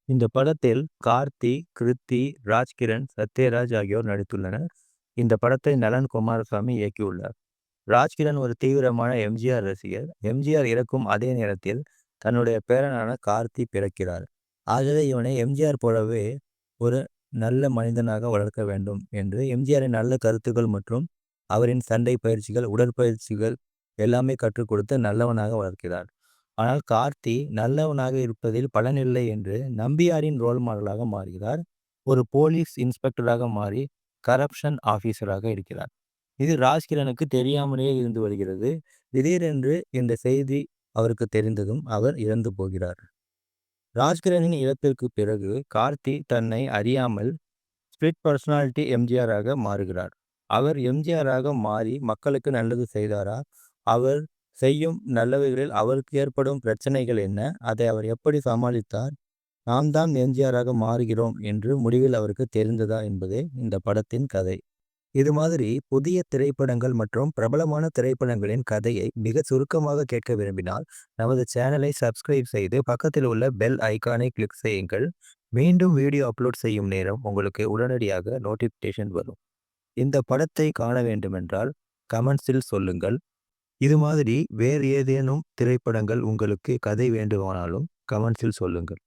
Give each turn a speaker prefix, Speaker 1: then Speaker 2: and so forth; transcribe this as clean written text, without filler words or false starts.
Speaker 1: இந்த படத்தில் கார்த்தி, கிருத்தி, ராஜ்கிரண், சத்யராஜ் ஆகியோர் நடித்துள்ளனர். இந்த படத்தை நலன் குமாரசாமி இயக்கியுள்ளார். ராஜ்கிரண் ஒரு தீவிரமான எம்ஜிஆர் ரசிகர். எம்ஜிஆர் இறக்கும் அதே நேரத்தில் தன்னுடைய பேரனான கார்த்தி பிறக்கிறார். ஆகவே இவனை எம்ஜிஆர் போலவே ஒரு நல்ல மனிதனாக வளர்க்க வேண்டும் என்று எம்ஜிஆரின் நல்ல கருத்துக்கள் மற்றும் அவரின் சண்டை பயிற்சிகள், உடற்பயிற்சிகள் எல்லாமே கற்றுக் கொடுத்து நல்லவனாக வளர்க்கிறார். ஆனால் கார்த்தி நல்லவனாக இருப்பதில் பலனில்லை என்று நம்பியாரின் ரோல் மாடலாக மாறுகிறார். ஒரு போலீஸ் இன்ஸ்பெக்டராக மாறி கரப்ஷன் ஆபீசராக இருக்கிறார். இது ராஜ்கிரனுக்கு தெரியாமலேயே இருந்து வருகிறது. திடீரென்று இந்த செய்தி அவருக்கு தெரிந்ததும் அவர் இறந்து போகிறார். ராஜ்கிரனின் இறப்பிற்கு பிறகு கார்த்தி தன்னை அறியாமல் ஸ்பிளிட் பர்சனாலிட்டி எம்ஜிஆராக மாறுகிறார். அவர் எம்ஜிஆராக மாறி மக்களுக்கு நல்லது செய்தாரா? அவர் செய்யும் நல்லவைகளில் அவருக்கு ஏற்படும் பிரச்சனைகள் என்ன? அதை அவர் எப்படி சமாளித்தார்? நாம் தான் எம்ஜிஆராக மாறுகிறோம் என்று முடிவில் அவருக்கு தெரிந்ததா என்பதே இந்த படத்தின் கதை. இது மாதிரி புதிய திரைப்படங்கள் மற்றும் பிரபலமான திரைப்படங்களின் கதையை மிக சுருக்கமாக கேட்க விரும்பினால் நமது சேனலை சப்ஸ்கிரைப் செய்து பக்கத்தில் உள்ள பெல் ஐகானை கிளிக் செய்யுங்கள். மீண்டும் வீடியோ அப்லோட் செய்யும் நேரம் உங்களுக்கு உடனடியாக நோட்டிஃபிகேஷன் வரும். இந்த படத்தை காண வேண்டுமென்றால் கமெண்ட்ஸில் சொல்லுங்கள். இது மாதிரி வேறு ஏதேனும் திரைப்படங்கள் உங்களுக்கு கதை வேண்டுமானாலும் கமெண்ட்ஸில் சொல்லுங்கள்.